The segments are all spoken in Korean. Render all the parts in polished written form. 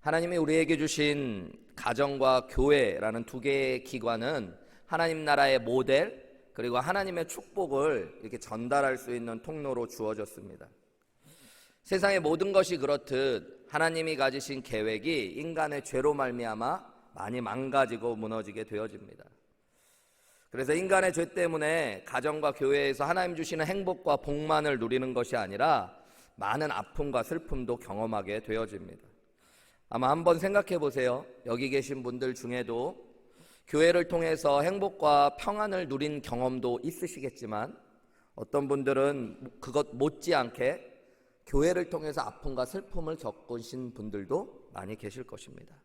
하나님이 우리에게 주신 가정과 교회라는 두 개의 기관은 하나님 나라의 모델 그리고 하나님의 축복을 이렇게 전달할 수 있는 통로로 주어졌습니다. 세상의 모든 것이 그렇듯 하나님이 가지신 계획이 인간의 죄로 말미암아 많이 망가지고 무너지게 되어집니다. 그래서 인간의 죄 때문에 가정과 교회에서 하나님 주시는 행복과 복만을 누리는 것이 아니라 많은 아픔과 슬픔도 경험하게 되어집니다. 아마 한번 생각해 보세요. 여기 계신 분들 중에도 교회를 통해서 행복과 평안을 누린 경험도 있으시겠지만 어떤 분들은 그것 못지않게 교회를 통해서 아픔과 슬픔을 겪으신 분들도 많이 계실 것입니다.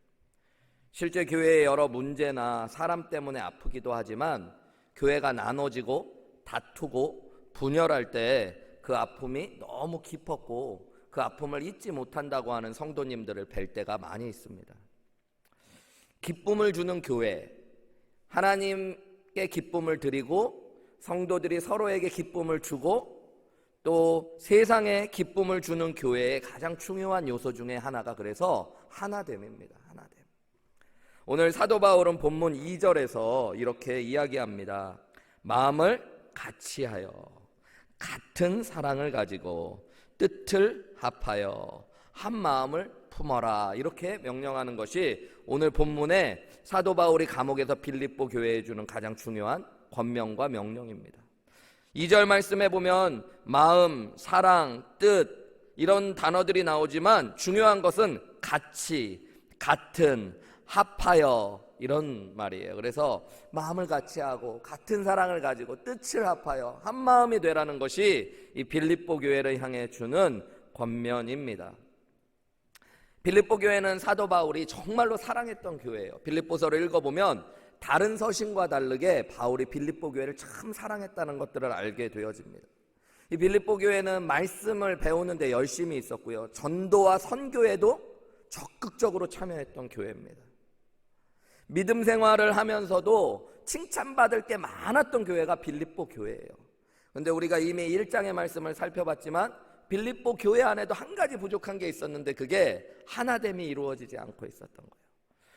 실제 교회의 여러 문제나 사람 때문에 아프기도 하지만 교회가 나눠지고 다투고 분열할 때 그 아픔이 너무 깊었고 그 아픔을 잊지 못한다고 하는 성도님들을 뵐 때가 많이 있습니다. 기쁨을 주는 교회, 하나님께 기쁨을 드리고 성도들이 서로에게 기쁨을 주고 또 세상에 기쁨을 주는 교회의 가장 중요한 요소 중에 하나가 그래서 하나됨입니다. 하나됨. 오늘 사도 바울은 본문 2절에서 이렇게 이야기합니다. 마음을 같이하여 같은 사랑을 가지고 뜻을 합하여 한 마음을 품어라 이렇게 명령하는 것이 오늘 본문에 사도 바울이 감옥에서 빌립보 교회에 주는 가장 중요한 권명과 명령입니다. 2절 말씀에 보면 마음, 사랑, 뜻 이런 단어들이 나오지만 중요한 것은 같이, 같은, 합하여 이런 말이에요. 그래서 마음을 같이 하고 같은 사랑을 가지고 뜻을 합하여 한 마음이 되라는 것이 이 빌립보 교회를 향해 주는 권면입니다. 빌립보 교회는 사도 바울이 정말로 사랑했던 교회예요. 빌립보서를 읽어보면 다른 서신과 다르게 바울이 빌립보 교회를 참 사랑했다는 것들을 알게 되어집니다. 이 빌립보 교회는 말씀을 배우는 데 열심히 있었고요. 전도와 선교에도 적극적으로 참여했던 교회입니다. 믿음 생활을 하면서도 칭찬받을 게 많았던 교회가 빌립보 교회예요. 그런데 우리가 이미 1장의 말씀을 살펴봤지만 빌립보 교회 안에도 한 가지 부족한 게 있었는데 그게 하나됨이 이루어지지 않고 있었던 거예요.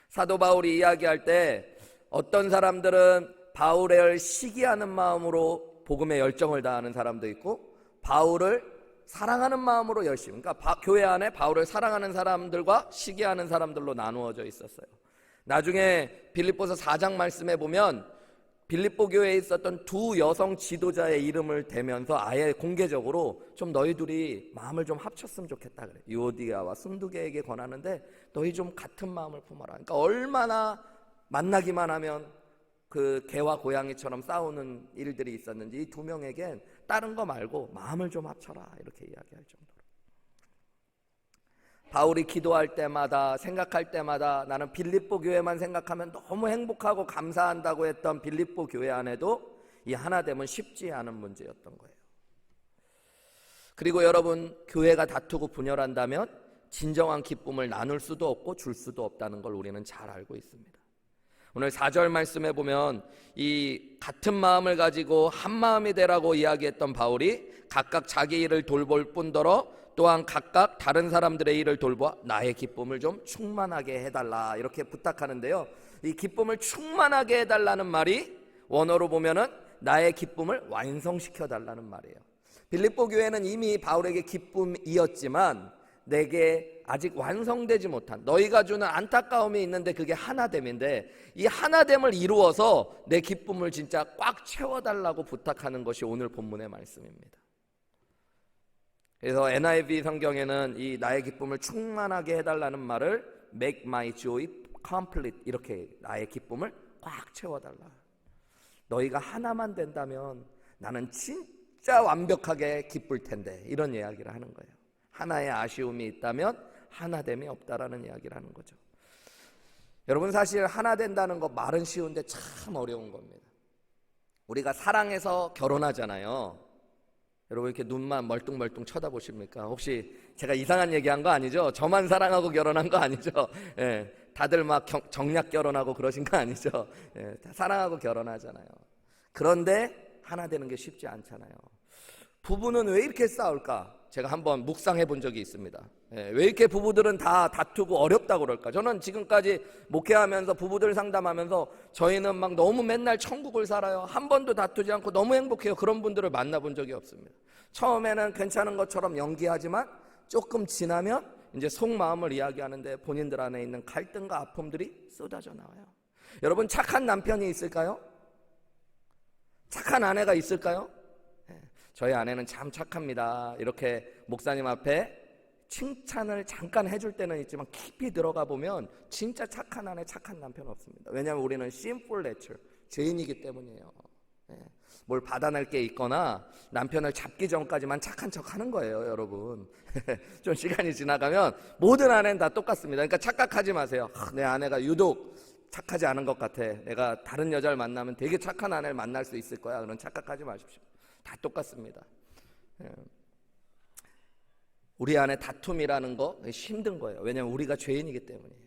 사도 바울이 이야기할 때 어떤 사람들은 바울을 시기하는 마음으로 복음에 열정을 다하는 사람도 있고 바울을 사랑하는 마음으로 열심히, 그러니까 교회 안에 바울을 사랑하는 사람들과 시기하는 사람들로 나누어져 있었어요. 나중에 빌립보서 4장 말씀에 보면 빌립보 교회에 있었던 두 여성 지도자의 이름을 대면서 아예 공개적으로 좀 너희 둘이 마음을 좀 합쳤으면 좋겠다 그래. 유오디아와 순두개에게 권하는데 너희 좀 같은 마음을 품어라. 그러니까 얼마나 만나기만 하면 그 개와 고양이처럼 싸우는 일들이 있었는지 이 두 명에겐 다른 거 말고 마음을 좀 합쳐라 이렇게 이야기할 정도로. 바울이 기도할 때마다 생각할 때마다 나는 빌립보 교회만 생각하면 너무 행복하고 감사한다고 했던 빌립보 교회 안에도 이 하나됨은 쉽지 않은 문제였던 거예요. 그리고 여러분, 교회가 다투고 분열한다면 진정한 기쁨을 나눌 수도 없고 줄 수도 없다는 걸 우리는 잘 알고 있습니다. 오늘 4절 말씀에 보면 이 같은 마음을 가지고 한 마음이 되라고 이야기했던 바울이 각각 자기 일을 돌볼 뿐더러 또한 각각 다른 사람들의 일을 돌보아 나의 기쁨을 좀 충만하게 해달라 이렇게 부탁하는데요. 이 기쁨을 충만하게 해달라는 말이 원어로 보면은 나의 기쁨을 완성시켜달라는 말이에요. 빌립보 교회는 이미 바울에게 기쁨이었지만 내게 아직 완성되지 못한 너희가 주는 안타까움이 있는데 그게 하나됨인데 이 하나됨을 이루어서 내 기쁨을 진짜 꽉 채워달라고 부탁하는 것이 오늘 본문의 말씀입니다. 그래서 NIV 성경에는 이 나의 기쁨을 충만하게 해달라는 말을 make my joy complete 이렇게 나의 기쁨을 꽉 채워달라. 너희가 하나만 된다면 나는 진짜 완벽하게 기쁠 텐데 이런 이야기를 하는 거예요. 하나의 아쉬움이 있다면 하나됨이 없다라는 이야기를 하는 거죠. 여러분 사실 하나 된다는 거 말은 쉬운데 참 어려운 겁니다. 우리가 사랑해서 결혼하잖아요. 여러분 이렇게 눈만 멀뚱멀뚱 쳐다보십니까? 혹시 제가 이상한 얘기한 거 아니죠? 저만 사랑하고 결혼한 거 아니죠? 예, 다들 막 정략 결혼하고 그러신 거 아니죠? 예, 다 사랑하고 결혼하잖아요. 그런데 하나 되는 게 쉽지 않잖아요. 부부는 왜 이렇게 싸울까? 제가 한번 묵상해 본 적이 있습니다. 왜 이렇게 부부들은 다 다투고 어렵다고 그럴까? 저는 지금까지 목회하면서 부부들 상담하면서 저희는 막 너무 맨날 천국을 살아요. 한 번도 다투지 않고 너무 행복해요. 그런 분들을 만나본 적이 없습니다. 처음에는 괜찮은 것처럼 연기하지만 조금 지나면 이제 속마음을 이야기하는데 본인들 안에 있는 갈등과 아픔들이 쏟아져 나와요. 여러분, 착한 남편이 있을까요? 착한 아내가 있을까요? 저희 아내는 참 착합니다. 이렇게 목사님 앞에 칭찬을 잠깐 해줄 때는 있지만 깊이 들어가 보면 진짜 착한 아내, 착한 남편 없습니다. 왜냐하면 우리는 sinful nature, 죄인이기 때문이에요. 뭘 받아낼 게 있거나 남편을 잡기 전까지만 착한 척 하는 거예요, 여러분. 좀 시간이 지나가면 모든 아내는 다 똑같습니다. 그러니까 착각하지 마세요. 내 아내가 유독 착하지 않은 것 같아. 내가 다른 여자를 만나면 되게 착한 아내를 만날 수 있을 거야. 그런 착각하지 마십시오. 다 똑같습니다. 우리 안에 다툼이라는 거 힘든 거예요. 왜냐하면 우리가 죄인이기 때문이에요.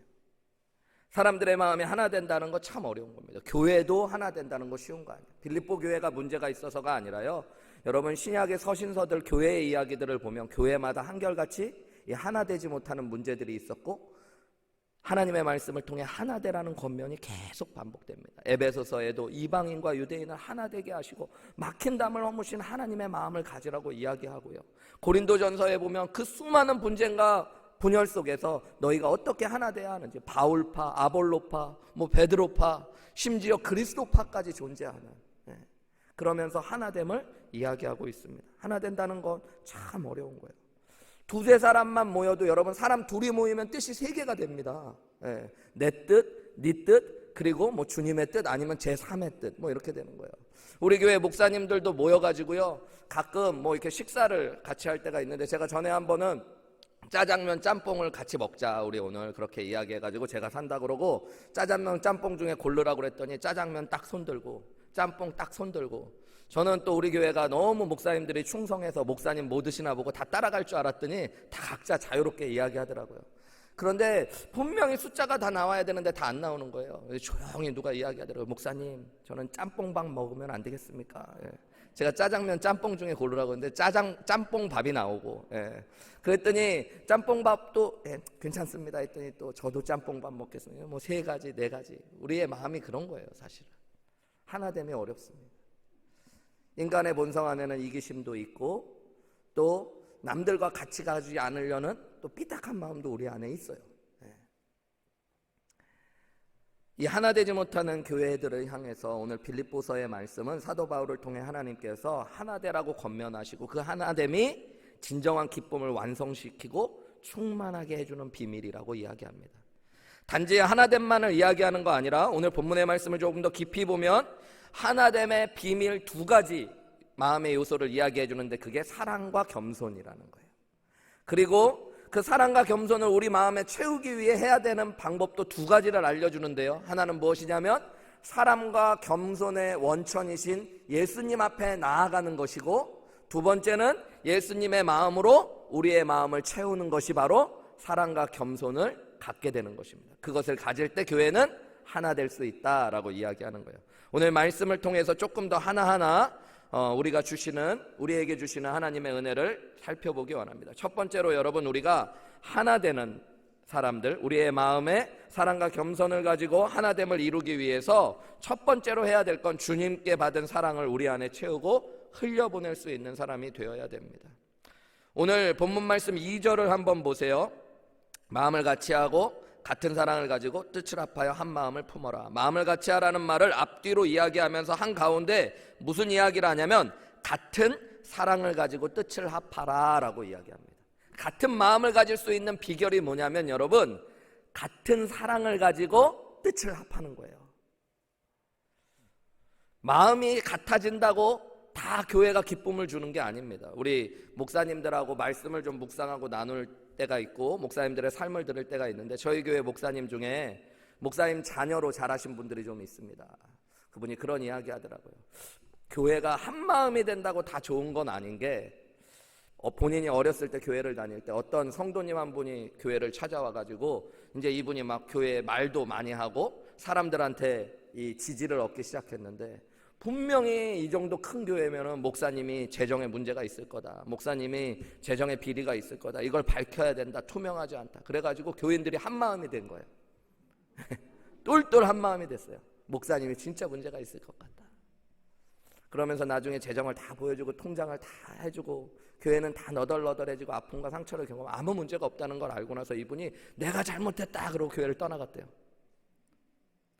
사람들의 마음이 하나 된다는 거 참 어려운 겁니다. 교회도 하나 된다는 거 쉬운 거 아니에요. 빌립보 교회가 문제가 있어서가 아니라요, 여러분 신약의 서신서들 교회의 이야기들을 보면 교회마다 한결같이 하나 되지 못하는 문제들이 있었고 하나님의 말씀을 통해 하나 되라는 권면이 계속 반복됩니다. 에베소서에도 이방인과 유대인을 하나 되게 하시고 막힌 담을 허무신 하나님의 마음을 가지라고 이야기하고요. 고린도전서에 보면 그 수많은 분쟁과 분열 속에서 너희가 어떻게 하나 돼야 하는지, 바울파, 아볼로파, 베드로파, 심지어 그리스도파까지 존재하는, 그러면서 하나됨을 이야기하고 있습니다. 하나 된다는 건 참 어려운 거예요. 두세 사람만 모여도 여러분, 사람 둘이 모이면 뜻이 세 개가 됩니다. 내 뜻, 네 뜻, 그리고 주님의 뜻, 아니면 제3의 뜻, 이렇게 되는 거예요. 우리 교회 목사님들도 모여가지고요, 가끔 이렇게 식사를 같이 할 때가 있는데, 제가 전에 한 번은 짜장면 짬뽕을 같이 먹자, 우리 오늘 그렇게 이야기해가지고 제가 산다 그러고 짜장면 짬뽕 중에 고르라고 그랬더니 짜장면 딱 손들고 짬뽕 딱 손들고, 저는 또 우리 교회가 너무 목사님들이 충성해서 목사님 뭐 드시나 보고 다 따라갈 줄 알았더니 다 각자 자유롭게 이야기하더라고요. 그런데 분명히 숫자가 다 나와야 되는데 다 안 나오는 거예요. 조용히 누가 이야기하더라고요. 목사님, 저는 짬뽕밥 먹으면 안 되겠습니까? 제가 짜장면 짬뽕 중에 고르라고 했는데 짬뽕밥이 나오고, 그랬더니 짬뽕밥도 괜찮습니다 했더니 또 저도 짬뽕밥 먹겠습니다. 3가지 4가지. 우리의 마음이 그런 거예요. 사실은 하나됨이 어렵습니다. 인간의 본성 안에는 이기심도 있고 또 남들과 같이 가지 않으려는 또 삐딱한 마음도 우리 안에 있어요. 이 하나 되지 못하는 교회들을 향해서 오늘 빌립보서의 말씀은 사도 바울을 통해 하나님께서 하나 되라고 권면하시고 그 하나됨이 진정한 기쁨을 완성시키고 충만하게 해주는 비밀이라고 이야기합니다. 단지 하나됨만을 이야기하는 거 아니라 오늘 본문의 말씀을 조금 더 깊이 보면 하나됨의 비밀 2가지 마음의 요소를 이야기해 주는데, 그게 사랑과 겸손이라는 거예요. 그리고 그 사랑과 겸손을 우리 마음에 채우기 위해 해야 되는 방법도 2가지를 알려주는데요. 하나는 무엇이냐면 사랑과 겸손의 원천이신 예수님 앞에 나아가는 것이고, 2번째는 예수님의 마음으로 우리의 마음을 채우는 것이 바로 사랑과 겸손을 갖게 되는 것입니다. 그것을 가질 때 교회는 하나 될 수 있다라고 이야기하는 거예요. 오늘 말씀을 통해서 조금 더 하나하나 우리에게 주시는 하나님의 은혜를 살펴보기 원합니다. 첫 번째로 여러분, 우리가 하나 되는 사람들, 우리의 마음에 사랑과 겸손을 가지고 하나됨을 이루기 위해서 첫 번째로 해야 될 건 주님께 받은 사랑을 우리 안에 채우고 흘려보낼 수 있는 사람이 되어야 됩니다. 오늘 본문 말씀 2절을 한번 보세요. 마음을 같이하고 같은 사랑을 가지고 뜻을 합하여 한 마음을 품어라. 마음을 같이 하라는 말을 앞뒤로 이야기하면서 한가운데 무슨 이야기를 하냐면 같은 사랑을 가지고 뜻을 합하라 라고 이야기합니다. 같은 마음을 가질 수 있는 비결이 뭐냐면 여러분, 같은 사랑을 가지고 뜻을 합하는 거예요. 마음이 같아진다고 다 교회가 기쁨을 주는 게 아닙니다. 우리 목사님들하고 말씀을 좀 묵상하고 나눌 때가 있고 목사님들의 삶을 들을 때가 있는데, 저희 교회 목사님 중에 목사님 자녀로 자라신 분들이 좀 있습니다. 그분이 그런 이야기 하더라고요. 교회가 한 마음이 된다고 다 좋은 건 아닌 게, 본인이 어렸을 때 교회를 다닐 때 어떤 성도님 한 분이 교회를 찾아와가지고 이제 이분이 막 교회에 말도 많이 하고 사람들한테 이 지지를 얻기 시작했는데, 분명히 이 정도 큰 교회면은 목사님이 재정에 문제가 있을 거다. 목사님이 재정에 비리가 있을 거다. 이걸 밝혀야 된다. 투명하지 않다. 그래가지고 교인들이 한 마음이 된 거예요. 똘똘 한 마음이 됐어요. 목사님이 진짜 문제가 있을 것 같다. 그러면서 나중에 재정을 다 보여주고 통장을 다 해주고 교회는 다 너덜너덜해지고 아픔과 상처를 경험하고 아무 문제가 없다는 걸 알고 나서 이분이 내가 잘못했다 그러고 교회를 떠나갔대요.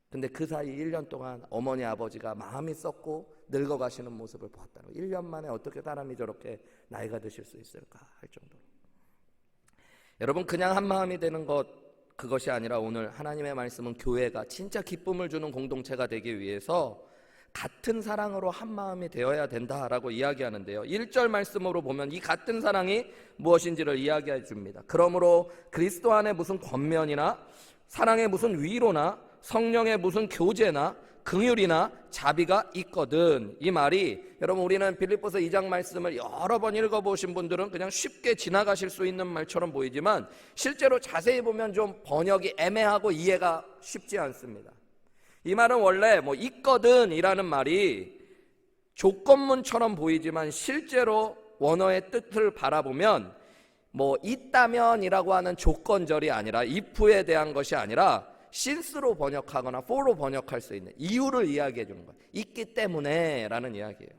근데 그 사이 1년 동안 어머니 아버지가 마음이 썩고 늙어가시는 모습을 보았다는 거예요. 1년 만에 어떻게 사람이 저렇게 나이가 드실 수 있을까 할 정도로. 여러분, 그냥 한 마음이 되는 그것이 아니라 오늘 하나님의 말씀은 교회가 진짜 기쁨을 주는 공동체가 되기 위해서 같은 사랑으로 한 마음이 되어야 된다라고 이야기하는데요. 1절 말씀으로 보면 이 같은 사랑이 무엇인지를 이야기해 줍니다. 그러므로 그리스도 안에 무슨 권면이나 사랑의 무슨 위로나 성령의 무슨 교제나 긍휼이나 자비가 있거든. 이 말이 여러분, 우리는 빌립보서 2장 말씀을 여러 번 읽어보신 분들은 그냥 쉽게 지나가실 수 있는 말처럼 보이지만 실제로 자세히 보면 좀 번역이 애매하고 이해가 쉽지 않습니다. 이 말은 원래 있거든 이라는 말이 조건문처럼 보이지만 실제로 원어의 뜻을 바라보면 있다면 이라고 하는 조건절이 아니라 if에 대한 것이 아니라 since로 번역하거나 for로 번역할 수 있는 이유를 이야기해 주는 거예요. 있기 때문에 라는 이야기예요.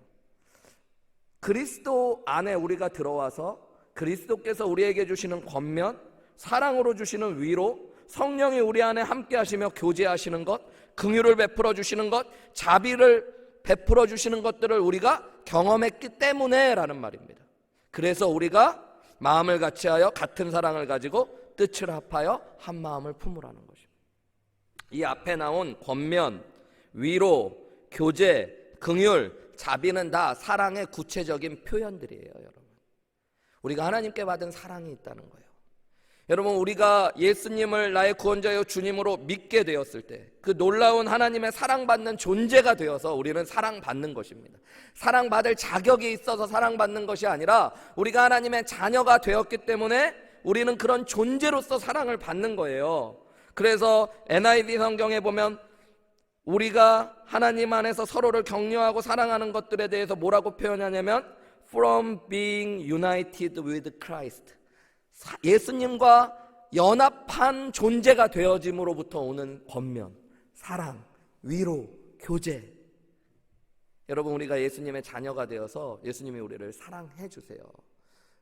그리스도 안에 우리가 들어와서 그리스도께서 우리에게 주시는 권면, 사랑으로 주시는 위로, 성령이 우리 안에 함께 하시며 교제하시는 것, 긍휼을 베풀어 주시는 것, 자비를 베풀어 주시는 것들을 우리가 경험했기 때문에 라는 말입니다. 그래서 우리가 마음을 같이하여 같은 사랑을 가지고 뜻을 합하여 한 마음을 품으라는 것입니다. 이 앞에 나온 권면, 위로, 교제, 긍휼, 자비는 다 사랑의 구체적인 표현들이에요. 여러분, 우리가 하나님께 받은 사랑이 있다는 거예요. 여러분, 우리가 예수님을 나의 구원자여 주님으로 믿게 되었을 때 그 놀라운 하나님의 사랑받는 존재가 되어서 우리는 사랑받는 것입니다. 사랑받을 자격이 있어서 사랑받는 것이 아니라 우리가 하나님의 자녀가 되었기 때문에 우리는 그런 존재로서 사랑을 받는 거예요. 그래서 NIV 성경에 보면 우리가 하나님 안에서 서로를 격려하고 사랑하는 것들에 대해서 뭐라고 표현하냐면 From being united with Christ, 예수님과 연합한 존재가 되어짐으로부터 오는 권면, 사랑, 위로, 교제. 여러분, 우리가 예수님의 자녀가 되어서 예수님이 우리를 사랑해 주세요.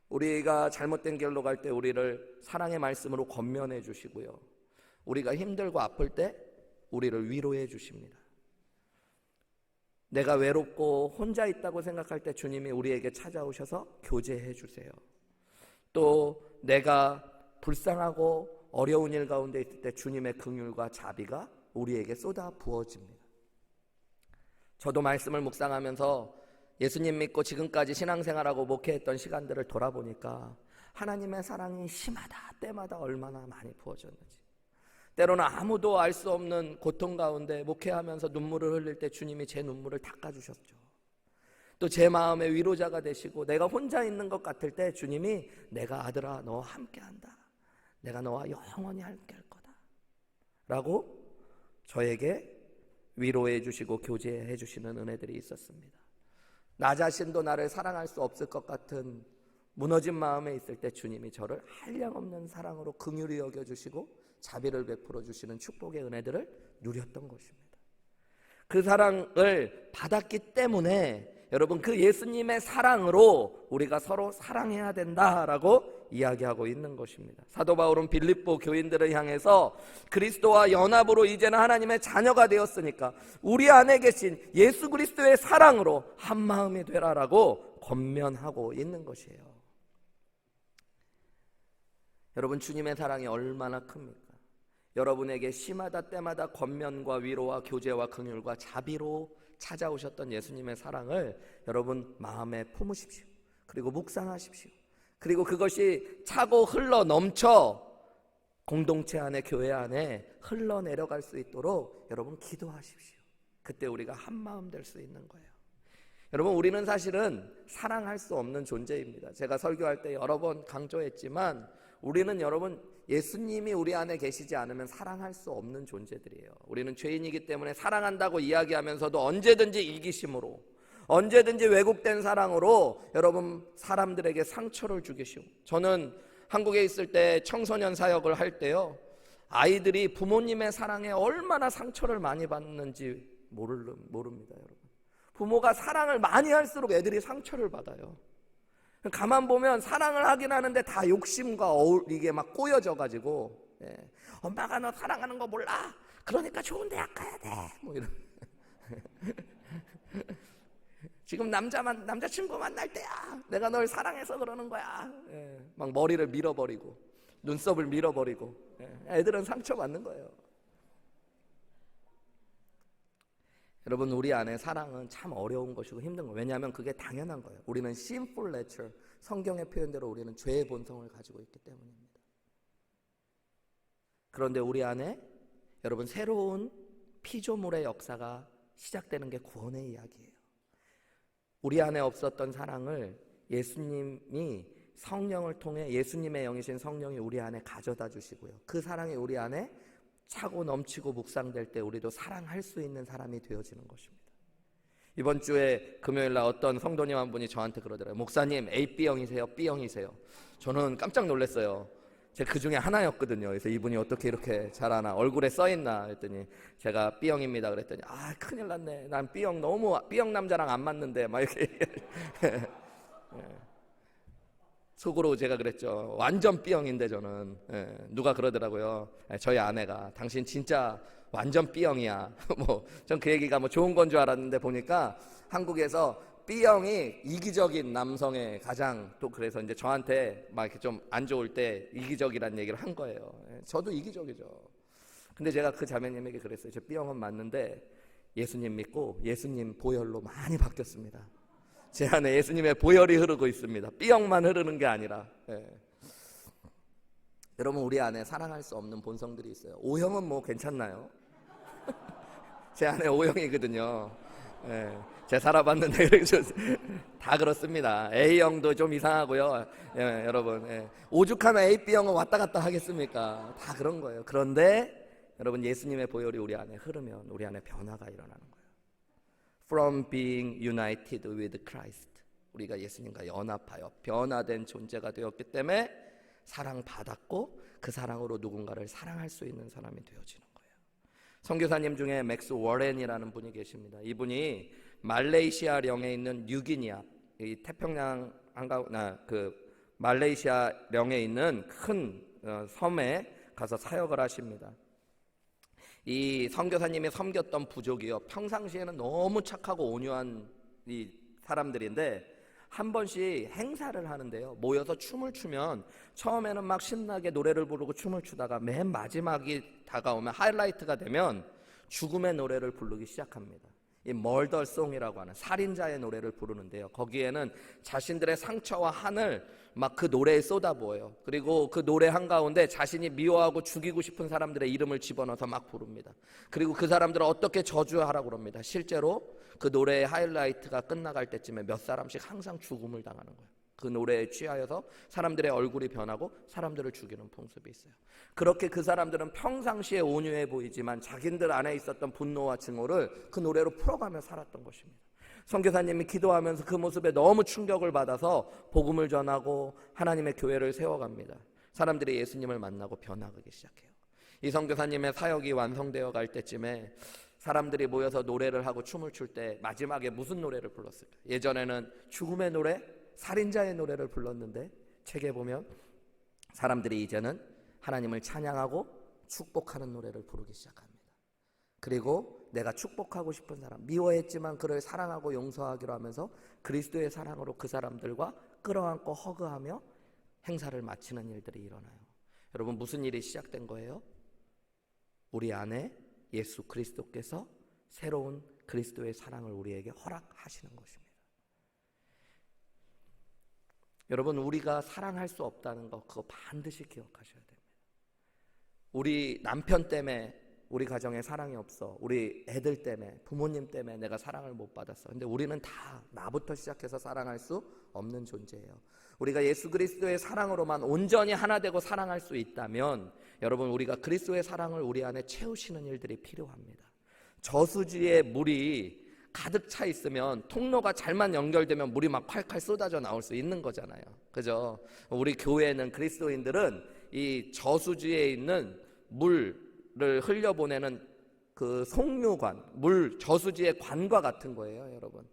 우리가 잘못된 길로 갈 때 우리를 사랑의 말씀으로 권면해 주시고요, 우리가 힘들고 아플 때 우리를 위로해 주십니다. 내가 외롭고 혼자 있다고 생각할 때 주님이 우리에게 찾아오셔서 교제해 주세요. 또 내가 불쌍하고 어려운 일 가운데 있을 때 주님의 긍휼과 자비가 우리에게 쏟아 부어집니다. 저도 말씀을 묵상하면서 예수님 믿고 지금까지 신앙생활하고 목회했던 시간들을 돌아보니까 하나님의 사랑이 심하다 때마다 얼마나 많이 부어졌는지, 때로는 아무도 알 수 없는 고통 가운데 목회하면서 눈물을 흘릴 때 주님이 제 눈물을 닦아주셨죠. 또 제 마음의 위로자가 되시고 내가 혼자 있는 것 같을 때 주님이 내가 아들아 너와 함께한다, 내가 너와 영원히 함께할 거다 라고 저에게 위로해 주시고 교제해 주시는 은혜들이 있었습니다. 나 자신도 나를 사랑할 수 없을 것 같은 무너진 마음에 있을 때 주님이 저를 한량없는 사랑으로 긍휼히 여겨주시고 자비를 베풀어 주시는 축복의 은혜들을 누렸던 것입니다. 그 사랑을 받았기 때문에 여러분, 그 예수님의 사랑으로 우리가 서로 사랑해야 된다라고 이야기하고 있는 것입니다. 사도 바울은 빌립보 교인들을 향해서 그리스도와 연합으로 이제는 하나님의 자녀가 되었으니까 우리 안에 계신 예수 그리스도의 사랑으로 한 마음이 되라라고 권면하고 있는 것이에요. 여러분, 주님의 사랑이 얼마나 큽니까? 여러분에게 심하다 때마다 권면과 위로와 교제와 긍휼과 자비로 찾아오셨던 예수님의 사랑을 여러분 마음에 품으십시오. 그리고 묵상하십시오. 그리고 그것이 차고 흘러 넘쳐 공동체 안에, 교회 안에 흘러내려갈 수 있도록 여러분 기도하십시오. 그때 우리가 한 마음 될 수 있는 거예요. 여러분, 우리는 사실은 사랑할 수 없는 존재입니다. 제가 설교할 때 여러 번 강조했지만 우리는 여러분 예수님이 우리 안에 계시지 않으면 사랑할 수 없는 존재들이에요. 우리는 죄인이기 때문에 사랑한다고 이야기하면서도 언제든지 이기심으로, 언제든지 왜곡된 사랑으로 여러분 사람들에게 상처를 주기 쉬워. 저는 한국에 있을 때 청소년 사역을 할 때요, 아이들이 부모님의 사랑에 얼마나 상처를 많이 받는지 모릅니다, 여러분. 부모가 사랑을 많이 할수록 애들이 상처를 받아요. 가만 보면 사랑을 하긴 하는데 다 욕심과 이게 막 꼬여져 가지고, 엄마가 너 사랑하는 거 몰라? 그러니까 좋은 대학 가야 돼. 뭐 이런. 지금 남자친구 만날 때야. 내가 널 사랑해서 그러는 거야. 막 머리를 밀어버리고 눈썹을 밀어버리고, 애들은 상처받는 거예요. 여러분, 우리 안에 사랑은 참 어려운 것이고 힘든 거예요. 왜냐하면 그게 당연한 거예요. 우리는 sinful nature, 성경의 표현대로 우리는 죄의 본성을 가지고 있기 때문입니다. 그런데 우리 안에 여러분 새로운 피조물의 역사가 시작되는 게 구원의 이야기예요. 우리 안에 없었던 사랑을 예수님이 성령을 통해, 예수님의 영이신 성령이 우리 안에 가져다 주시고요, 그 사랑이 우리 안에 차고 넘치고 묵상될 때 우리도 사랑할 수 있는 사람이 되어지는 것입니다. 이번 주에 금요일날 어떤 성도님 한 분이 저한테 그러더라고요. 목사님, AB형이세요? B형이세요? 저는 깜짝 놀랐어요. 제가 그 중에 하나였거든요. 그래서 이분이 어떻게 이렇게 잘 아나, 얼굴에 써있나 했더니 제가 B형입니다 그랬더니, 아, 큰일 났네, 난 B형, 너무 B형 남자랑 안 맞는데 막 이렇게 속으로 제가 그랬죠. 완전 B형인데 저는. 누가 그러더라고요. 저희 아내가, 당신 진짜 완전 B형이야. 뭐 전 그 얘기가 뭐 좋은 건 줄 알았는데 보니까 한국에서 B형이 이기적인 남성의 가장, 또 그래서 이제 저한테 막 이렇게 좀 안 좋을 때 이기적이라는 얘기를 한 거예요. 저도 이기적이죠. 근데 제가 그 자매님에게 그랬어요. 저 B형은 맞는데 예수님 믿고 예수님 보혈로 많이 바뀌었습니다. 제 안에 예수님의 보혈이 흐르고 있습니다. B형만 흐르는 게 아니라. 여러분, 우리 안에 사랑할 수 없는 본성들이 있어요. O형은 뭐 괜찮나요? 제 안에 O형이거든요. 제가 살아봤는데 다 그렇습니다. A형도 좀 이상하고요. 여러분, 오죽하면 A, B형은 왔다 갔다 하겠습니까? 다 그런 거예요. 그런데 여러분, 예수님의 보혈이 우리 안에 흐르면 우리 안에 변화가 일어나는 거예요. From being united with Christ, 우리가 예수님과 연합하여 변화된 존재가 되었기 때문에 사랑받았고 그 사랑으로 누군가를 사랑할 수 있는 사람이 되어지는 거예요. 선교사님 중에 맥스 워렌이라는 분이 계십니다. 이분이 말레이시아령에 있는 뉴기니아, 이 태평양 그 말레이시아령에 있는 큰 섬에 가서 사역을 하십니다. 이 선교사님이 섬겼던 부족이요, 평상시에는 너무 착하고 온유한 이 사람들인데 한 번씩 행사를 하는데요, 모여서 춤을 추면 처음에는 막 신나게 노래를 부르고 춤을 추다가 맨 마지막이 다가오면, 하이라이트가 되면 죽음의 노래를 부르기 시작합니다. 이 멀더송이라고 하는 살인자의 노래를 부르는데요, 거기에는 자신들의 상처와 한을 막 그 노래에 쏟아부어요. 그리고 그 노래 한가운데 자신이 미워하고 죽이고 싶은 사람들의 이름을 집어넣어서 막 부릅니다. 그리고 그 사람들을 어떻게 저주하라고 그럽니다. 실제로 그 노래의 하이라이트가 끝나갈 때쯤에 몇 사람씩 항상 죽음을 당하는 거예요. 그 노래에 취하여서 사람들의 얼굴이 변하고 사람들을 죽이는 풍습이 있어요. 그렇게 그 사람들은 평상시에 온유해 보이지만 자기들 안에 있었던 분노와 증오를 그 노래로 풀어가며 살았던 것입니다. 선교사님이 기도하면서 그 모습에 너무 충격을 받아서 복음을 전하고 하나님의 교회를 세워갑니다. 사람들이 예수님을 만나고 변화하기 시작해요. 이 선교사님의 사역이 완성되어 갈 때쯤에 사람들이 모여서 노래를 하고 춤을 출 때 마지막에 무슨 노래를 불렀을까? 예전에는 죽음의 노래, 살인자의 노래를 불렀는데 책에 보면 사람들이 이제는 하나님을 찬양하고 축복하는 노래를 부르기 시작합니다. 그리고 내가 축복하고 싶은 사람, 미워했지만 그를 사랑하고 용서하기로 하면서 그리스도의 사랑으로 그 사람들과 끌어안고 허그하며 행사를 마치는 일들이 일어나요. 여러분, 무슨 일이 시작된 거예요? 우리 안에 예수 그리스도께서 새로운 그리스도의 사랑을 우리에게 허락하시는 것입니다. 여러분, 우리가 사랑할 수 없다는 거, 그거 반드시 기억하셔야 됩니다. 우리 남편 때문에 우리 가정에 사랑이 없어. 우리 애들 때문에, 부모님 때문에 내가 사랑을 못 받았어. 근데 우리는 다 나부터 시작해서 사랑할 수 없는 존재예요. 우리가 예수 그리스도의 사랑으로만 온전히 하나 되고 사랑할 수 있다면 여러분, 우리가 그리스도의 사랑을 우리 안에 채우시는 일들이 필요합니다. 저수지에 물이 가득 차 있으면 통로가 잘만 연결되면 물이 막 콸콸 쏟아져 나올 수 있는 거잖아요. 그죠? 우리 교회는, 그리스도인들은 이 저수지에 있는 물을 흘려보내는 그 송유관, 물 저수지의 관과 같은 거예요, 여러분.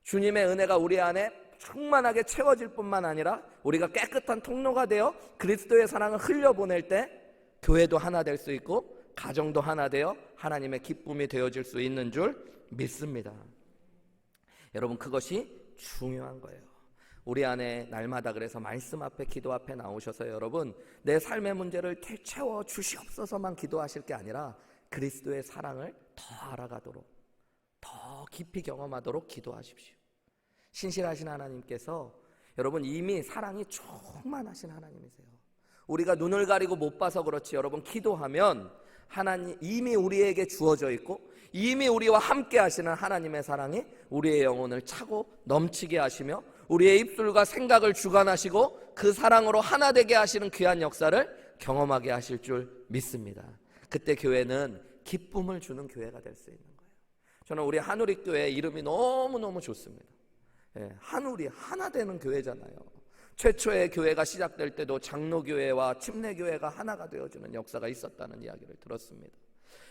주님의 은혜가 우리 안에 충만하게 채워질 뿐만 아니라 우리가 깨끗한 통로가 되어 그리스도의 사랑을 흘려보낼 때 교회도 하나 될 수 있고 가정도 하나 되어 하나님의 기쁨이 되어질 수 있는 줄 믿습니다. 여러분, 그것이 중요한 거예요. 우리 안에 날마다 그래서 말씀 앞에, 기도 앞에 나오셔서 여러분, 내 삶의 문제를 채워 주시옵소서만 기도하실 게 아니라 그리스도의 사랑을 더 알아가도록, 더 깊이 경험하도록 기도하십시오. 신실하신 하나님께서 여러분 이미 사랑이 충만하신 하나님이세요. 우리가 눈을 가리고 못 봐서 그렇지 여러분, 기도하면 하나님 이미 우리에게 주어져 있고 이미 우리와 함께 하시는 하나님의 사랑이 우리의 영혼을 차고 넘치게 하시며 우리의 입술과 생각을 주관하시고 그 사랑으로 하나 되게 하시는 귀한 역사를 경험하게 하실 줄 믿습니다. 그때 교회는 기쁨을 주는 교회가 될 수 있는 거예요. 저는 우리 한우리 교회 이름이 너무너무 좋습니다. 한우리, 하나 되는 교회잖아요. 최초의 교회가 시작될 때도 장로교회와 침례교회가 하나가 되어주는 역사가 있었다는 이야기를 들었습니다.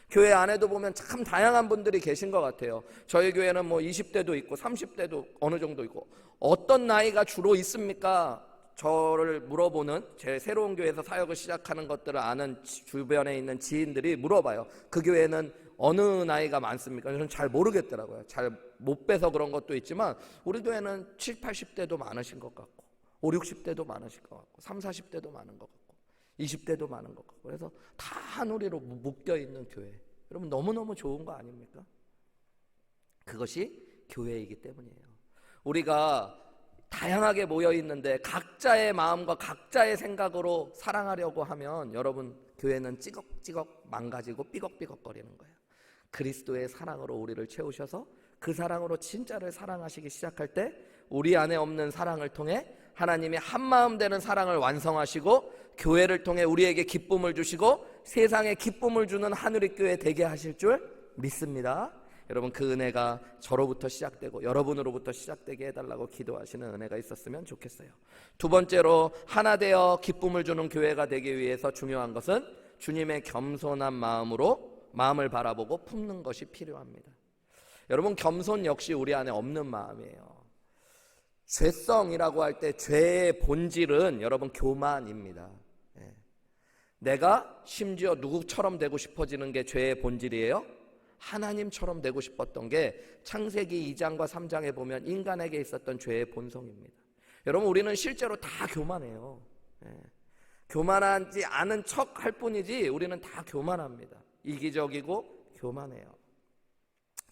교회 안에도 보면 참 다양한 분들이 계신 것 같아요. 저희 교회는 뭐 20대도 있고 30대도 어느 정도 있고, 어떤 나이가 주로 있습니까? 저를 물어보는, 제 새로운 교회에서 사역을 시작하는 것들을 아는 주변에 있는 지인들이 물어봐요. 그 교회는 어느 나이가 많습니까? 저는 잘 모르겠더라고요. 잘 못 빼서 그런 것도 있지만 우리 교회는 7, 80대도 많으신 것 같고 5, 60대도 많으실 것 같고 3, 40대도 많은 것 같고 20대도 많은 것 같고, 그래서 다 한우리로 묶여있는 교회. 여러분, 너무너무 좋은 거 아닙니까? 그것이 교회이기 때문이에요. 우리가 다양하게 모여있는데 각자의 마음과 각자의 생각으로 사랑하려고 하면 여러분, 교회는 찌걱찌걱 망가지고 삐걱삐걱거리는 거예요. 그리스도의 사랑으로 우리를 채우셔서 그 사랑으로 진짜를 사랑하시기 시작할 때 우리 안에 없는 사랑을 통해 하나님이 한마음 되는 사랑을 완성하시고 교회를 통해 우리에게 기쁨을 주시고 세상에 기쁨을 주는 하늘의 교회 되게 하실 줄 믿습니다. 여러분, 그 은혜가 저로부터 시작되고 여러분으로부터 시작되게 해달라고 기도하시는 은혜가 있었으면 좋겠어요. 두 번째로, 하나 되어 기쁨을 주는 교회가 되기 위해서 중요한 것은 주님의 겸손한 마음을 바라보고 품는 것이 필요합니다. 여러분, 겸손 역시 우리 안에 없는 마음이에요. 죄성이라고 할 때 죄의 본질은 여러분 교만입니다. 내가 심지어 누구처럼 되고 싶어지는 게 죄의 본질이에요. 하나님처럼 되고 싶었던 게 창세기 2장과 3장에 보면 인간에게 있었던 죄의 본성입니다. 여러분, 우리는 실제로 다 교만해요. 교만하지 않은 척 할 뿐이지 우리는 다 교만합니다. 이기적이고 교만해요.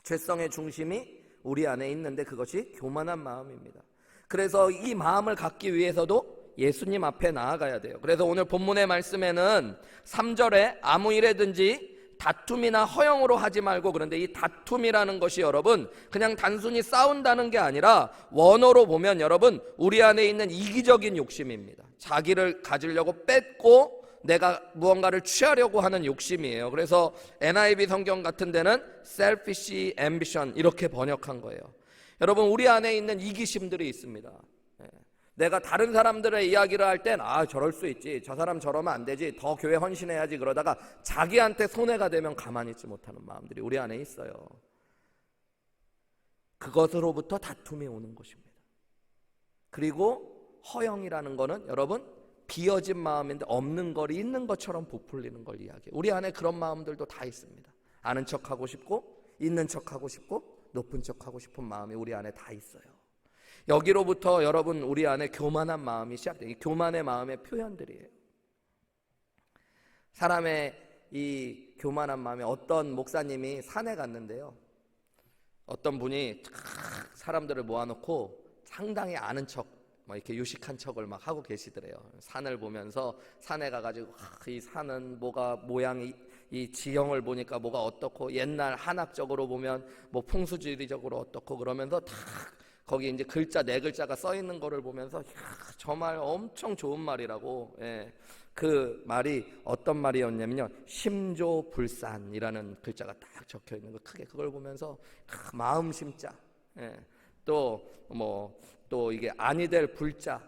죄성의 중심이 우리 안에 있는데 그것이 교만한 마음입니다. 그래서 이 마음을 갖기 위해서도 예수님 앞에 나아가야 돼요. 그래서 오늘 본문의 말씀에는 3절에 아무 일에든지 다툼이나 허영으로 하지 말고, 그런데 이 다툼이라는 것이 여러분 그냥 단순히 싸운다는 게 아니라 원어로 보면 여러분 우리 안에 있는 이기적인 욕심입니다. 자기를 가지려고 뺏고 내가 무언가를 취하려고 하는 욕심이에요. 그래서 NIV 성경 같은 데는 selfish ambition 이렇게 번역한 거예요. 여러분, 우리 안에 있는 이기심들이 있습니다. 내가 다른 사람들의 이야기를 할 땐 저럴 수 있지, 저 사람 저러면 안 되지, 더 교회 헌신해야지, 그러다가 자기한테 손해가 되면 가만히 있지 못하는 마음들이 우리 안에 있어요. 그것으로부터 다툼이 오는 것입니다. 그리고 허영이라는 거는 여러분 비어진 마음인데 없는 걸 있는 것처럼 부풀리는 걸 이야기해요. 우리 안에 그런 마음들도 다 있습니다. 아는 척하고 싶고 있는 척하고 싶고 높은 척하고 싶은 마음이 우리 안에 다 있어요. 여기로부터 여러분 우리 안에 교만한 마음이 시작돼요. 교만의 마음의 표현들이에요. 사람의 이 교만한 마음에, 어떤 목사님이 산에 갔는데요, 어떤 분이 사람들을 모아놓고 상당히 아는 척, 이렇게 유식한 척을 막 하고 계시더래요. 산을 보면서 산에 가가지고 이 산은 뭐가 모양이 이 지형을 보니까 뭐가 어떻고 옛날 한학적으로 보면 뭐 풍수지리적으로 어떻고 그러면서 다 거기 이제 글자 네 글자가 써 있는 거를 보면서 저 말 엄청 좋은 말이라고. 예. 그 말이 어떤 말이었냐면요, 심조불산이라는 글자가 딱 적혀 있는 거, 크게 그걸 보면서 마음 심자. 예. 또 이게 아니 될 불자,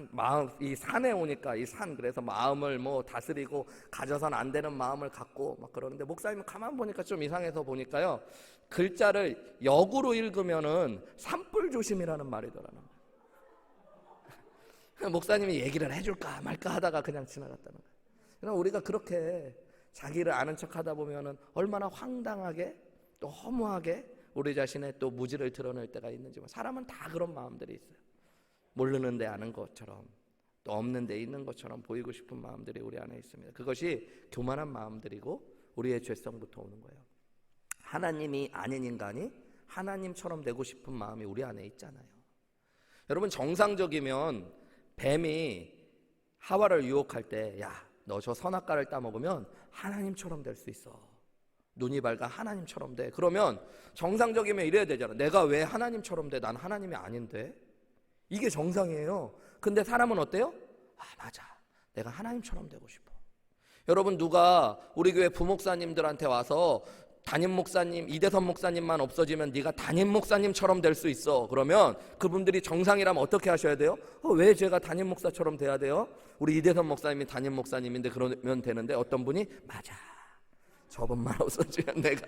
마음, 이 산에 오니까 이 산, 그래서 마음을 다스리고 가져선 안 되는 마음을 갖고 막 그러는데, 목사님 가만 보니까 좀 이상해서 보니까요, 글자를 역으로 읽으면은 산불 조심이라는 말이더라고요. 목사님이 얘기를 해줄까 말까 하다가 그냥 지나갔다는 거예요. 그러니까 우리가 그렇게 자기를 아는 척 하다 보면은 얼마나 황당하게 또 허무하게 우리 자신의 또 무지를 드러낼 때가 있는지. 사람은 다 그런 마음들이 있어요. 모르는데 아는 것처럼, 또 없는데 있는 것처럼 보이고 싶은 마음들이 우리 안에 있습니다. 그것이 교만한 마음들이고 우리의 죄성부터 오는 거예요. 하나님이 아닌 인간이 하나님처럼 되고 싶은 마음이 우리 안에 있잖아요. 여러분, 정상적이면 뱀이 하와를 유혹할 때, 야, 너 저 선악과를 따먹으면 하나님처럼 될 수 있어. 눈이 밝아 하나님처럼 돼. 그러면 정상적이면 이래야 되잖아. 내가 왜 하나님처럼 돼? 난 하나님이 아닌데. 이게 정상이에요. 근데 사람은 어때요? 아, 맞아, 내가 하나님처럼 되고 싶어. 여러분, 누가 우리 교회 부목사님들한테 와서 담임 목사님, 이대선 목사님만 없어지면 네가 담임 목사님처럼 될 수 있어. 그러면 그분들이 정상이라면 어떻게 하셔야 돼요? 왜 제가 담임 목사처럼 돼야 돼요? 우리 이대선 목사님이 담임 목사님인데 그러면 되는데, 어떤 분이 맞아, 저분만 없어지면 내가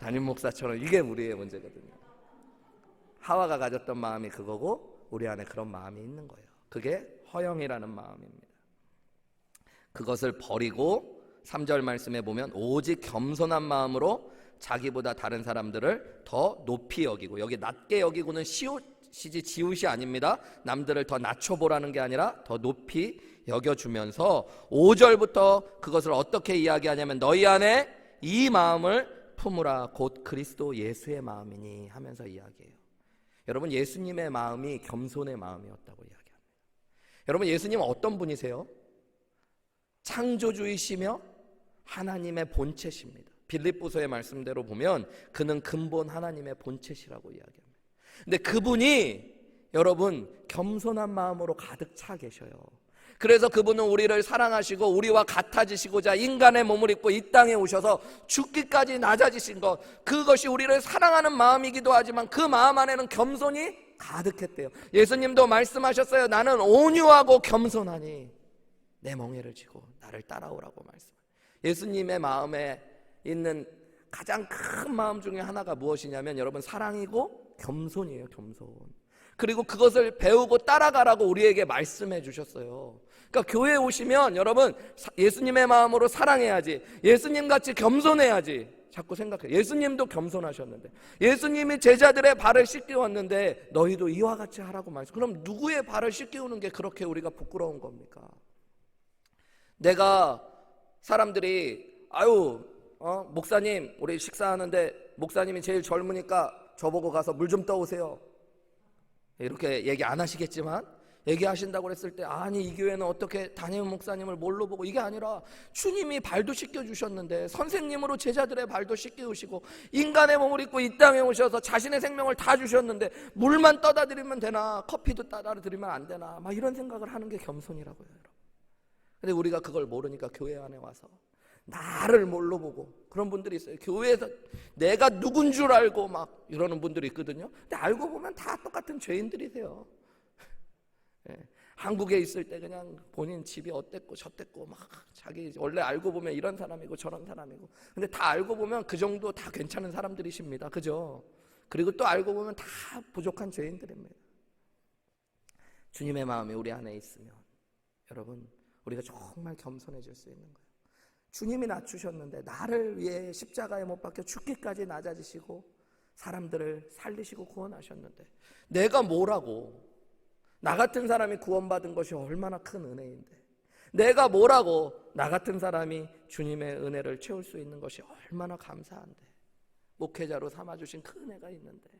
담임 목사처럼. 이게 우리의 문제거든요. 하와가 가졌던 마음이 그거고 우리 안에 그런 마음이 있는 거예요. 그게 허영이라는 마음입니다. 그것을 버리고 3절 말씀에 보면 오직 겸손한 마음으로 자기보다 다른 사람들을 더 높이 여기고, 여기 낮게 여기고는 시옷이지 지읒이 아닙니다. 남들을 더 낮춰보라는 게 아니라 더 높이 여겨주면서 5절부터 그것을 어떻게 이야기하냐면, 너희 안에 이 마음을 품으라, 곧 그리스도 예수의 마음이니 하면서 이야기해요. 여러분, 예수님의 마음이 겸손의 마음이었다고 이야기합니다. 여러분, 예수님은 어떤 분이세요? 창조주이시며 하나님의 본체십니다. 빌립보서의 말씀대로 보면 그는 근본 하나님의 본체시라고 이야기합니다. 근데 그분이 여러분 겸손한 마음으로 가득 차 계셔요. 그래서 그분은 우리를 사랑하시고 우리와 같아지시고자 인간의 몸을 입고 이 땅에 오셔서 죽기까지 낮아지신 것, 그것이 우리를 사랑하는 마음이기도 하지만 그 마음 안에는 겸손이 가득했대요. 예수님도 말씀하셨어요. 나는 온유하고 겸손하니 내 멍에를 지고 나를 따라오라고 말씀해요. 예수님의 마음에 있는 가장 큰 마음 중에 하나가 무엇이냐면, 여러분, 사랑이고 겸손이에요. 겸손. 그리고 그것을 배우고 따라가라고 우리에게 말씀해 주셨어요. 그러니까 교회에 오시면 여러분 예수님의 마음으로 사랑해야지, 예수님같이 겸손해야지. 자꾸 생각해요. 예수님도 겸손하셨는데, 예수님이 제자들의 발을 씻겨왔는데 너희도 이와 같이 하라고 말씀. 그럼 누구의 발을 씻겨오는 게 그렇게 우리가 부끄러운 겁니까? 내가 사람들이 목사님 우리 식사하는데 목사님이 제일 젊으니까 저보고 가서 물 좀 떠오세요, 이렇게 얘기 안 하시겠지만 얘기하신다고 했을 때, 아니 이 교회는 어떻게 담임 목사님을 뭘로 보고, 이게 아니라 주님이 발도 씻겨주셨는데 선생님으로 제자들의 발도 씻겨주시고 인간의 몸을 입고 이 땅에 오셔서 자신의 생명을 다 주셨는데 물만 떠다 드리면 되나, 커피도 따라 드리면 안 되나, 막 이런 생각을 하는 게 겸손이라고요, 여러분. 근데 우리가 그걸 모르니까 교회 안에 와서 나를 뭘로 보고, 그런 분들이 있어요. 교회에서 내가 누군 줄 알고 막 이러는 분들이 있거든요. 근데 알고 보면 다 똑같은 죄인들이세요. 예. 한국에 있을 때 그냥 본인 집이 어땠고 저땠고 막 자기 원래 알고 보면 이런 사람이고 저런 사람이고, 근데 다 알고 보면 그 정도 다 괜찮은 사람들이십니다. 그죠? 그리고 또 알고 보면 다 부족한 죄인들입니다. 주님의 마음이 우리 안에 있으면 여러분 우리가 정말 겸손해질 수 있는 거예요. 주님이 낮추셨는데, 나를 위해 십자가에 못 박혀 죽기까지 낮아지시고 사람들을 살리시고 구원하셨는데 내가 뭐라고, 나 같은 사람이 구원받은 것이 얼마나 큰 은혜인데, 내가 뭐라고 나 같은 사람이 주님의 은혜를 채울 수 있는 것이 얼마나 감사한데, 목회자로 삼아주신 그 은혜가 있는데.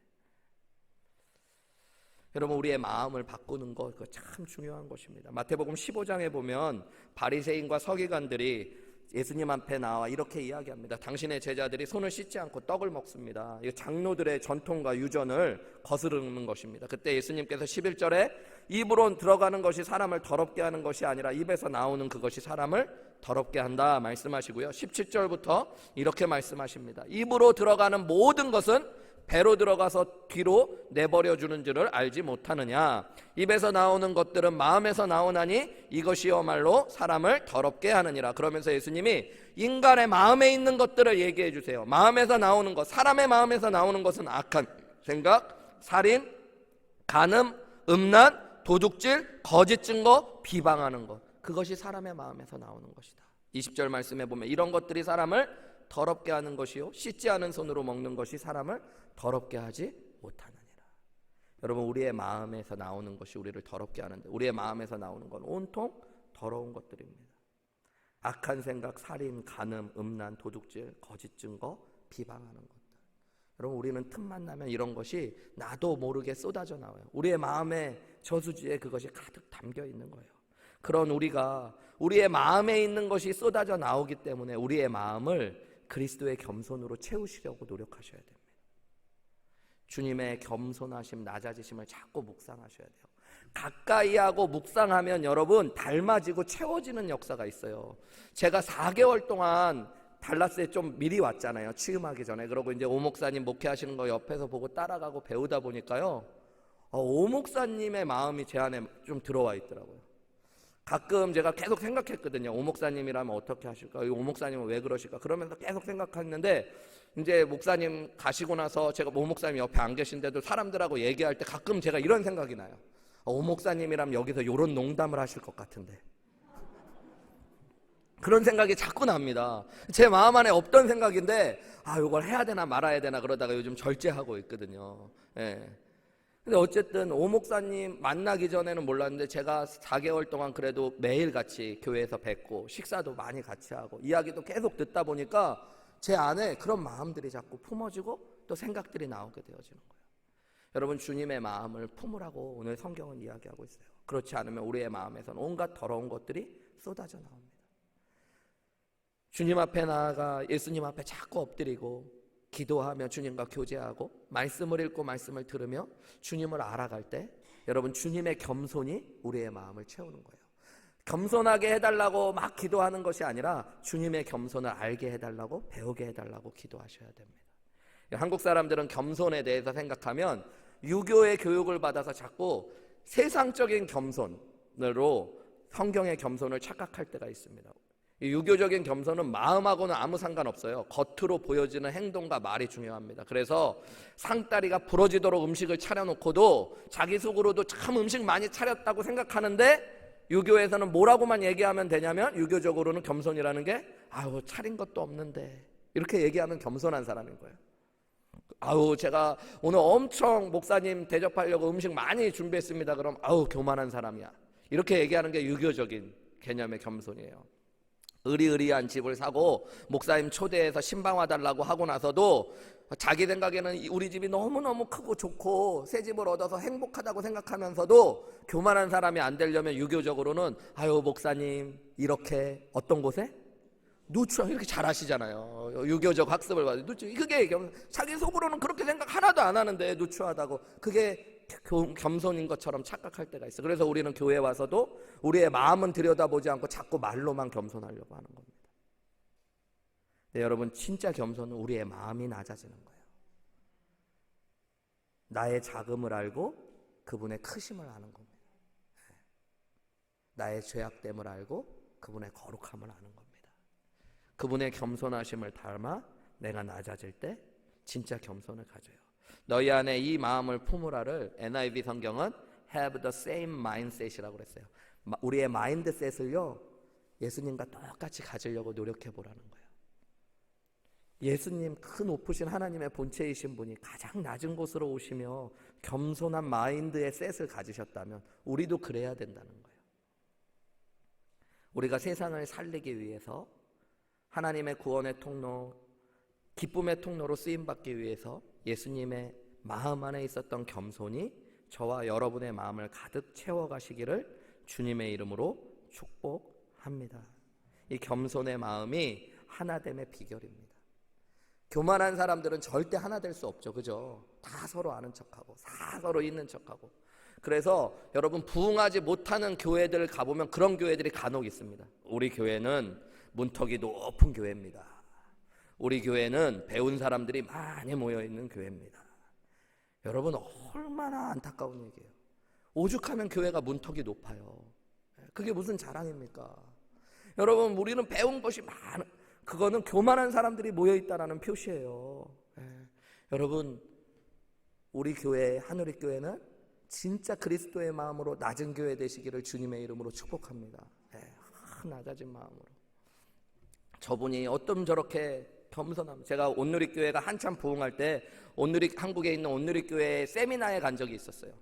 여러분, 우리의 마음을 바꾸는 것, 그거 참 중요한 것입니다. 마태복음 15장에 보면 바리새인과 서기관들이 예수님 앞에 나와 이렇게 이야기합니다. 당신의 제자들이 손을 씻지 않고 떡을 먹습니다. 이 장로들의 전통과 유전을 거스르는 것입니다. 그때 예수님께서 11절에 입으로 들어가는 것이 사람을 더럽게 하는 것이 아니라 입에서 나오는 그것이 사람을 더럽게 한다 말씀하시고요. 17절부터 이렇게 말씀하십니다. 입으로 들어가는 모든 것은 배로 들어가서 뒤로 내버려 주는 줄을 알지 못하느냐. 입에서 나오는 것들은 마음에서 나오나니 이것이야말로 사람을 더럽게 하느니라. 그러면서 예수님이 인간의 마음에 있는 것들을 얘기해 주세요. 마음에서 나오는 것, 사람의 마음에서 나오는 것은 악한 생각, 살인, 간음, 음란, 도둑질, 거짓 증거, 비방하는 것, 그것이 사람의 마음에서 나오는 것이다. 20절 말씀에 보면 이런 것들이 사람을 더럽게 하는 것이요 씻지 않은 손으로 먹는 것이 사람을 더럽게 하지 못하느니라. 여러분, 우리의 마음에서 나오는 것이 우리를 더럽게 하는데 우리의 마음에서 나오는 건 온통 더러운 것들입니다. 악한 생각, 살인, 간음, 음란, 도둑질, 거짓 증거, 비방하는 것들. 여러분, 우리는 틈만 나면 이런 것이 나도 모르게 쏟아져 나와요. 우리의 마음의 저수지에 그것이 가득 담겨 있는 거예요. 그런 우리가 우리의 마음에 있는 것이 쏟아져 나오기 때문에 우리의 마음을 그리스도의 겸손으로 채우시려고 노력하셔야 됩니다. 주님의 겸손하심, 낮아지심을 자꾸 묵상하셔야 돼요. 가까이 하고 묵상하면 여러분 닮아지고 채워지는 역사가 있어요. 제가 4개월 동안 달라스에 좀 미리 왔잖아요. 취임하기 전에. 그러고 이제 오 목사님 목회하시는 거 옆에서 보고 따라가고 배우다 보니까요, 오 목사님의 마음이 제 안에 좀 들어와 있더라고요. 가끔 제가 계속 생각했거든요. 오 목사님이라면 어떻게 하실까? 오 목사님은 왜 그러실까? 그러면서 계속 생각했는데 이제 목사님 가시고 나서 제가 오 목사님 옆에 안 계신데도 사람들하고 얘기할 때 가끔 제가 이런 생각이 나요. 오 목사님이라면 여기서 이런 농담을 하실 것 같은데. 그런 생각이 자꾸 납니다. 제 마음 안에 없던 생각인데 이걸 해야 되나 말아야 되나 그러다가 요즘 절제하고 있거든요. 예. 근데 어쨌든 오 목사님 만나기 전에는 몰랐는데 제가 4개월 동안 그래도 매일 같이 교회에서 뵙고 식사도 많이 같이 하고 이야기도 계속 듣다 보니까 제 안에 그런 마음들이 자꾸 품어지고 또 생각들이 나오게 되어지는 거예요. 여러분, 주님의 마음을 품으라고 오늘 성경은 이야기하고 있어요. 그렇지 않으면 우리의 마음에서는 온갖 더러운 것들이 쏟아져 나옵니다. 주님 앞에 나아가 예수님 앞에 자꾸 엎드리고 기도하며 주님과 교제하고 말씀을 읽고 말씀을 들으며 주님을 알아갈 때 여러분, 주님의 겸손이 우리의 마음을 채우는 거예요. 겸손하게 해달라고 막 기도하는 것이 아니라 주님의 겸손을 알게 해달라고, 배우게 해달라고 기도하셔야 됩니다. 한국 사람들은 겸손에 대해서 생각하면 유교의 교육을 받아서 자꾸 세상적인 겸손으로 성경의 겸손을 착각할 때가 있습니다. 유교적인 겸손은 마음하고는 아무 상관없어요. 겉으로 보여지는 행동과 말이 중요합니다. 그래서 상다리가 부러지도록 음식을 차려놓고도 자기 속으로도 참 음식 많이 차렸다고 생각하는데 유교에서는 뭐라고만 얘기하면 되냐면 유교적으로는 겸손이라는 게 차린 것도 없는데 이렇게 얘기하면 겸손한 사람인 거예요. 제가 오늘 엄청 목사님 대접하려고 음식 많이 준비했습니다. 그럼 교만한 사람이야. 이렇게 얘기하는 게 유교적인 개념의 겸손이에요. 의리의리한 집을 사고 목사님 초대해서 신방와 달라고 하고 나서도 자기 생각에는 우리 집이 너무너무 크고 좋고 새 집을 얻어서 행복하다고 생각하면서도 교만한 사람이 안 되려면 유교적으로는 목사님 이렇게 어떤 곳에? 누추 이렇게 잘하시잖아요. 유교적 학습을 받아요. 그게 자기 속으로는 그렇게 생각 하나도 안 하는데 누추하다고, 그게 겸손인 것처럼 착각할 때가 있어요. 그래서 우리는 교회에 와서도 우리의 마음은 들여다보지 않고 자꾸 말로만 겸손하려고 하는 겁니다. 네, 여러분, 진짜 겸손은 우리의 마음이 낮아지는 거예요. 나의 작음을 알고 그분의 크심을 아는 겁니다. 나의 죄악됨을 알고 그분의 거룩함을 아는 겁니다. 그분의 겸손하심을 닮아 내가 낮아질 때 진짜 겸손을 가져요. 너희 안에 이 마음을 품으라를 NIV 성경은 have the same mindset이라고 그랬어요. 우리의 마인드셋을요, 예수님과 똑같이 가지려고 노력해 보라는 거예요. 예수님, 큰 높으신 하나님의 본체이신 분이 가장 낮은 곳으로 오시며 겸손한 마인드의 셋을 가지셨다면 우리도 그래야 된다는 거예요. 우리가 세상을 살리기 위해서 하나님의 구원의 통로, 기쁨의 통로로 쓰임받기 위해서 예수님의 마음 안에 있었던 겸손이 저와 여러분의 마음을 가득 채워가시기를 주님의 이름으로 축복합니다. 이 겸손의 마음이 하나됨의 비결입니다. 교만한 사람들은 절대 하나 될 수 없죠. 그죠? 다 서로 아는 척하고 다 서로 있는 척하고. 그래서 여러분 부흥하지 못하는 교회들 가보면 그런 교회들이 간혹 있습니다. 우리 교회는 문턱이 높은 교회입니다. 우리 교회는 배운 사람들이 많이 모여있는 교회입니다. 여러분 얼마나 안타까운 얘기예요. 오죽하면 교회가 문턱이 높아요. 그게 무슨 자랑입니까? 여러분 우리는 배운 것이 많은, 그거는 교만한 사람들이 모여있다는 표시예요. 여러분 우리 교회 하늘의교회는 진짜 그리스도의 마음으로 낮은 교회 되시기를 주님의 이름으로 축복합니다. 낮아진 마음으로. 저분이 어쩜 저렇게 겸손함. 제가 온누리교회가 한참 부흥할 때 한국에 있는 온누리교회 세미나에 간 적이 있었어요.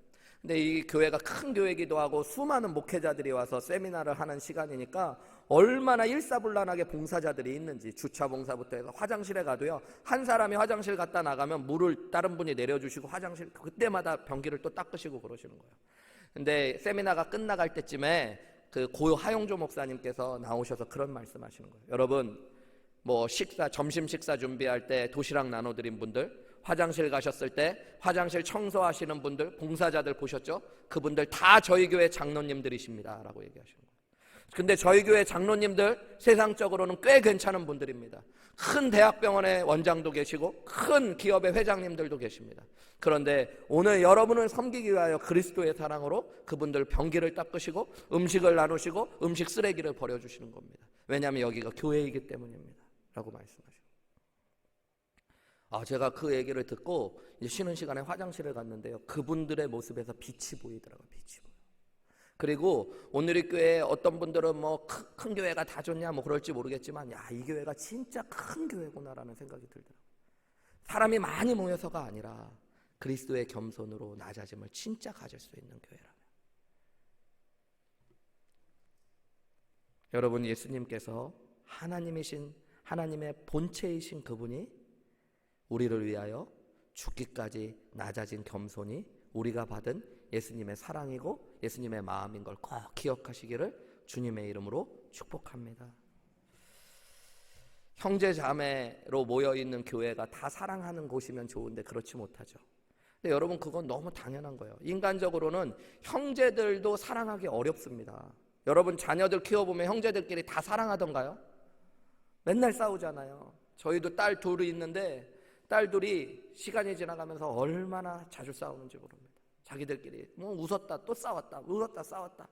근데 이 교회가 큰 교회이기도 하고 수많은 목회자들이 와서 세미나를 하는 시간이니까 얼마나 일사불란하게 봉사자들이 있는지, 주차 봉사부터 해서 화장실에 가도요, 한 사람이 화장실 갔다 나가면 물을 다른 분이 내려주시고 화장실 그때마다 변기를 또 닦으시고 그러시는 거예요. 근데 세미나가 끝나갈 때쯤에 그 고 하용조 목사님께서 나오셔서 그런 말씀하시는 거예요. 여러분 뭐 점심 식사 준비할 때 도시락 나눠드린 분들, 화장실 가셨을 때 화장실 청소하시는 분들, 봉사자들 보셨죠? 그분들 다 저희 교회 장로님들이십니다 라고 얘기하시는 거예요. 근데 저희 교회 장로님들 세상적으로는 꽤 괜찮은 분들입니다. 큰 대학병원의 원장도 계시고 큰 기업의 회장님들도 계십니다. 그런데 오늘 여러분을 섬기기 위하여 그리스도의 사랑으로 그분들 변기를 닦으시고 음식을 나누시고 음식 쓰레기를 버려주시는 겁니다. 왜냐하면 여기가 교회이기 때문입니다 라고 말씀하시고, 제가 그 얘기를 듣고 이제 쉬는 시간에 화장실을 갔는데요, 그분들의 모습에서 빛이 보이더라고요. 빛이 보여. 그리고 오늘의 교회 어떤 분들은 뭐 큰 교회가 다 좋냐 뭐 그럴지 모르겠지만, 이 교회가 진짜 큰 교회구나라는 생각이 들더라고요. 사람이 많이 모여서가 아니라 그리스도의 겸손으로 낮아짐을 진짜 가질 수 있는 교회라면. 여러분 예수님께서 하나님의 본체이신 그분이 우리를 위하여 죽기까지 낮아진 겸손이 우리가 받은 예수님의 사랑이고 예수님의 마음인 걸 꼭 기억하시기를 주님의 이름으로 축복합니다. 형제 자매로 모여있는 교회가 다 사랑하는 곳이면 좋은데 그렇지 못하죠. 근데 여러분 그건 너무 당연한 거예요. 인간적으로는 형제들도 사랑하기 어렵습니다. 여러분 자녀들 키워보면 형제들끼리 다 사랑하던가요? 맨날 싸우잖아요. 저희도 딸 둘이 있는데 딸 둘이 시간이 지나가면서 얼마나 자주 싸우는지 모릅니다. 자기들끼리 뭐 웃었다 또 싸웠다, 웃었다 싸웠다.